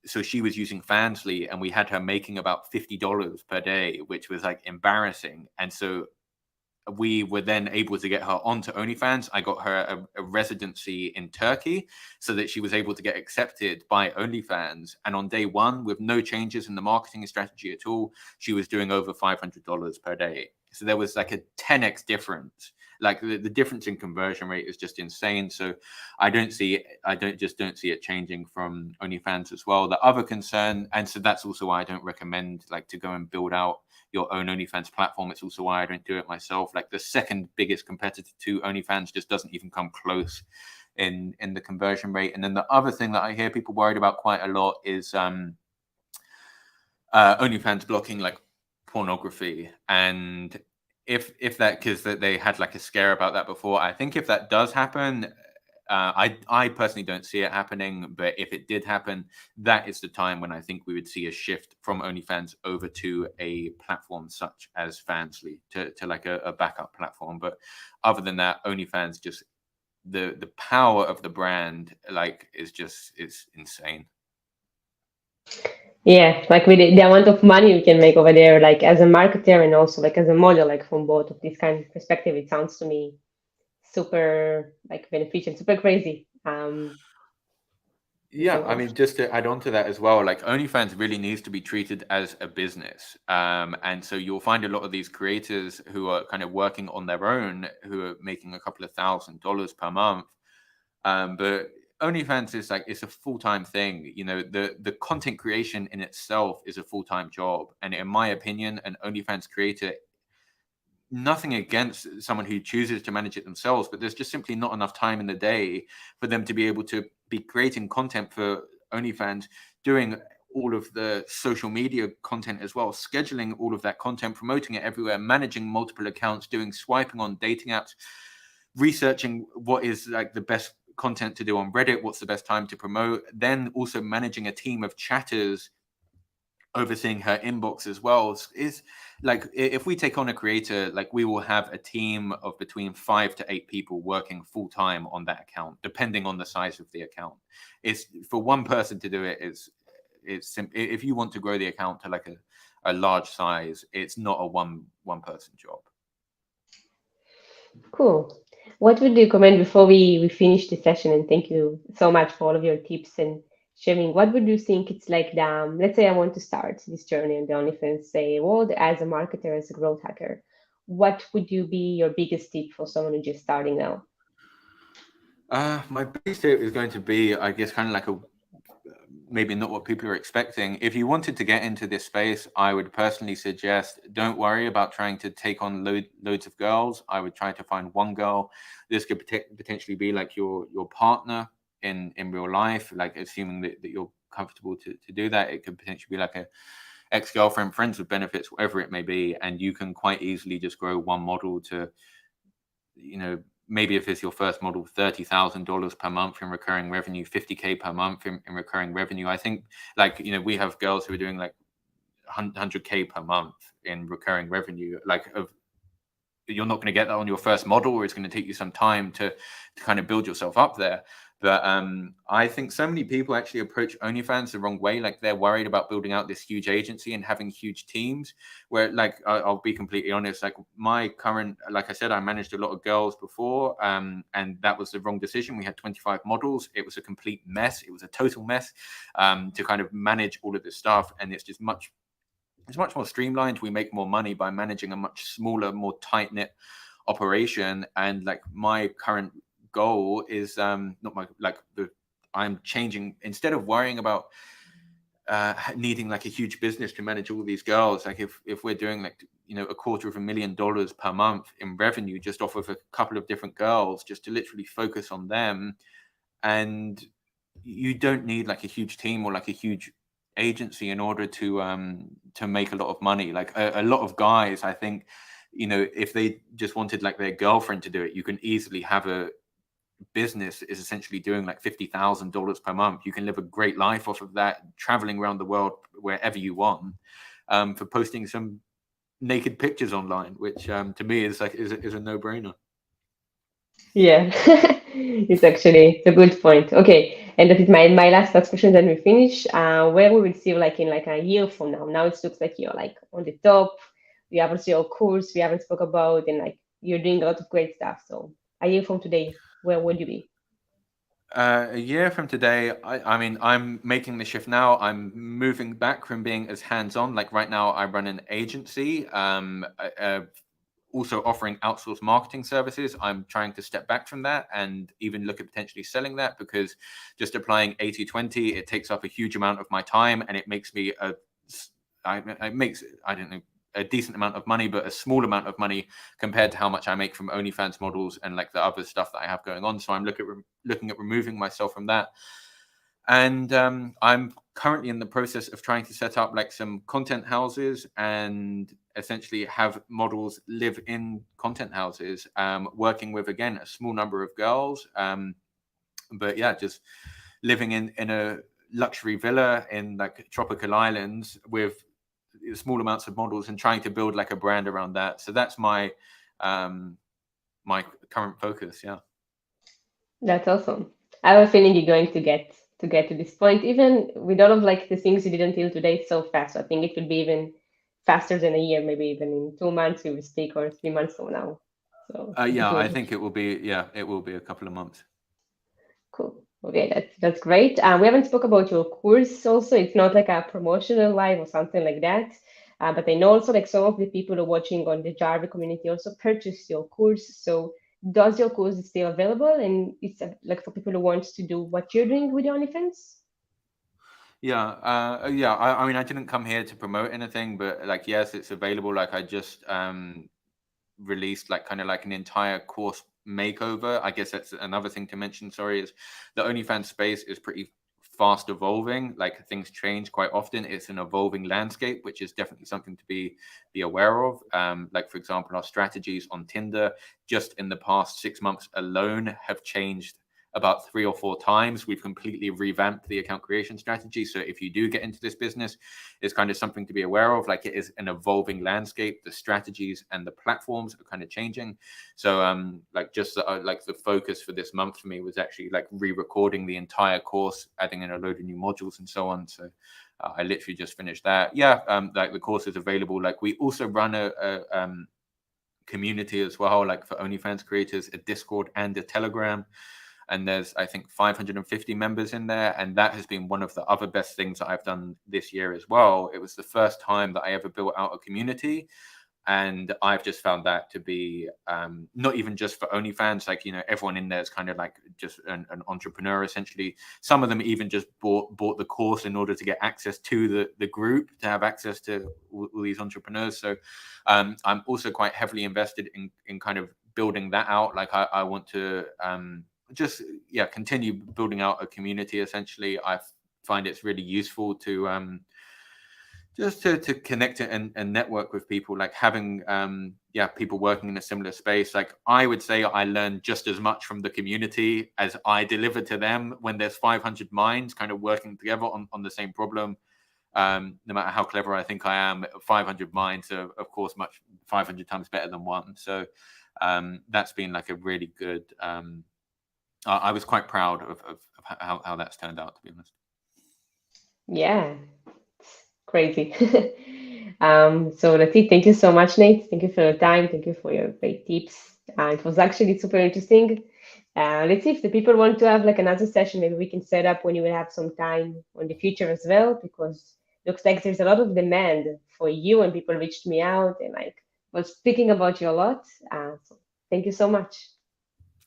So she was using Fansly, and we had her making about $50 per day, which was like embarrassing. And so we were then able to get her onto OnlyFans. I got her a residency in Turkey so that she was able to get accepted by OnlyFans. And on day one, with no changes in the marketing strategy at all, she was doing over $500 per day. So there was like a 10x difference. Like the difference in conversion rate is just insane. So I don't see it changing from OnlyFans as well. The other concern, and so that's also why I don't recommend like to go and build out your own OnlyFans platform. It's also why I don't do it myself. Like the second biggest competitor to OnlyFans just doesn't even come close in the conversion rate. And then the other thing that I hear people worried about quite a lot is OnlyFans blocking like pornography. And if that, because they had like a scare about that before, I think if that does happen, I personally don't see it happening, but if it did happen, that is the time when I think we would see a shift from OnlyFans over to a platform such as Fansly, to like a backup platform. But other than that, OnlyFans, just the power of the brand like is insane. Yeah, like with the amount of money we can make over there, like as a marketer and also like as a model, like from both of these kind of perspective, it sounds to me super like beneficial, super crazy. Yeah, I So mean, just to add on to that as well, like OnlyFans really needs to be treated as a business. And so you'll find a lot of these creators who are kind of working on their own, who are making a couple of $1,000s per month. But OnlyFans is like, it's a full-time thing. You know, the content creation in itself is a full-time job. And in my opinion, an OnlyFans creator, nothing against someone who chooses to manage it themselves, but there's just simply not enough time in the day for them to be able to be creating content for OnlyFans, doing all of the social media content as well, scheduling all of that content, promoting it everywhere, managing multiple accounts, doing swiping on dating apps, researching what is like the best content to do on Reddit, what's the best time to promote, then also managing a team of chatters, overseeing her inbox as well. Is like, if we take on a creator, like we will have a team of between 5 to 8 people working full time on that account, depending on the size of the account. It's for one person to do it if you want to grow the account to like a large size, it's not a one person job. cool. What would you recommend before we finish the session? And thank you so much for all of your tips and sharing. What would you think it's like the, let's say I want to start this journey on the OnlyFans, say, world as a marketer, as a growth hacker. What would you be your biggest tip for someone who's just starting now? My biggest tip is going to be, I guess, kind of like maybe not what people are expecting. If you wanted to get into this space, I would personally suggest don't worry about trying to take on loads of girls. I would try to find one girl. This could potentially be like your partner in real life, like assuming that you're comfortable to do that. It could potentially be like a ex-girlfriend, friends with benefits, whatever it may be, and you can quite easily just grow one model to, maybe if it's your first model, $30,000 per month in recurring revenue, $50K per month in recurring revenue. I think, like, we have girls who are doing like $100K per month in recurring revenue. Like, you're not going to get that on your first model, or it's going to take you some time to kind of build yourself up there. But I think so many people actually approach OnlyFans the wrong way. Like they're worried about building out this huge agency and having huge teams. Where, like, I'll be completely honest. Like my current, like I said, I managed a lot of girls before, and that was the wrong decision. We had 25 models. It was a complete mess. It was a total mess to kind of manage all of this stuff, and it's much more streamlined. We make more money by managing a much smaller, more tight knit operation. And like my current goal is not my like the I'm changing, instead of worrying about needing like a huge business to manage all these girls. Like if we're doing like, you know, $250,000 per month in revenue just off of a couple of different girls, just to literally focus on them, and you don't need like a huge team or like a huge agency in order to make a lot of money. Like a lot of guys, I think, you know, if they just wanted like their girlfriend to do it, you can easily have a business is essentially doing like $50,000 per month. You can live a great life off of that, traveling around the world wherever you want, for posting some naked pictures online, which to me is like is a no-brainer. Yeah, it's a good point. Okay, and that is my last question. Then we finish. Where we will see you like in like a year from now. Now it looks like you're like on the top. We haven't seen your course. We haven't spoke about, and like you're doing a lot of great stuff. So a year from today, where would you be? A year from today, I mean, I'm making the shift now. I'm moving back from being as hands-on. Like right now, I run an agency, also offering outsourced marketing services. I'm trying to step back from that and even look at potentially selling that, because just applying 80/20, it takes up a huge amount of my time, and it makes me it makes, I don't know, a decent amount of money, but a small amount of money compared to how much I make from OnlyFans models and like the other stuff that I have going on. So I'm looking at removing myself from that. And I'm currently in the process of trying to set up like some content houses and essentially have models live in content houses, working with, again, a small number of girls. But yeah, just living in a luxury villa in like tropical islands with small amounts of models and trying to build like a brand around that. So that's um, my current focus. Yeah. That's awesome. I have a feeling you're going to get to this point, even with all of like the things you did until today so fast. So I think it will be even faster than a year, maybe even in 2 months we will speak, or 3 months from now. So it's Yeah, I good. think it will be. Yeah, it will be a couple of months. Cool. Okay, that's great. We haven't spoke about your course also. It's not like a promotional live or something like that. But I know also like some of the people who are watching on the Java community also purchased your course. So does your course is still available? And it's like for people who want to do what you're doing with your OnlyFans? Yeah, yeah. I mean, I didn't come here to promote anything, but like, yes, it's available. Like, I just released like kind of like an entire course makeover. I guess that's another thing to mention. Sorry, is the OnlyFans space is pretty fast evolving. Like things change quite often. It's an evolving landscape, which is definitely something to be aware of. Like for example, our strategies on Tinder just in the past 6 months alone have changed about 3 or 4 times. We've completely revamped the account creation strategy. So if you do get into this business, it's kind of something to be aware of. Like it is an evolving landscape. The strategies and the platforms are kind of changing. So like just like the focus for this month for me was actually like re-recording the entire course, adding in a load of new modules and so on. So I literally just finished that. Yeah, like the course is available. Like we also run a community as well, like for OnlyFans creators, a Discord and a Telegram. And there's, I think, 550 members in there. And that has been one of the other best things that I've done this year as well. It was the first time that I ever built out a community. And I've just found that to be not even just for OnlyFans, like, you know, everyone in there is kind of like just an entrepreneur, essentially. Some of them even just bought the course in order to get access to the group, to have access to all these entrepreneurs. So I'm also quite heavily invested in kind of building that out. Like I want to just, yeah, continue building out a community. Essentially, I find it's really useful to just to connect and network with people, like having yeah, people working in a similar space. Like I would say I learn just as much from the community as I deliver to them when there's 500 minds kind of working together on the same problem. No matter how clever I think I am, 500 minds are of course much 500 times better than one. So that's been like a really good I was quite proud of how that's turned out, to be honest. Yeah, it's crazy. So that's it. Thank you so much, Nate. Thank you for your time. Thank you for your great tips. It was actually super interesting. Let's see if the people want to have like another session. Maybe we can set up when you will have some time on the future as well, because looks like there's a lot of demand for you, and people reached me out and like was speaking about you a lot. So thank you so much.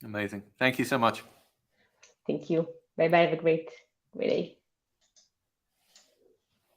Amazing. Thank you so much. Thank you. Bye bye. Have a great day.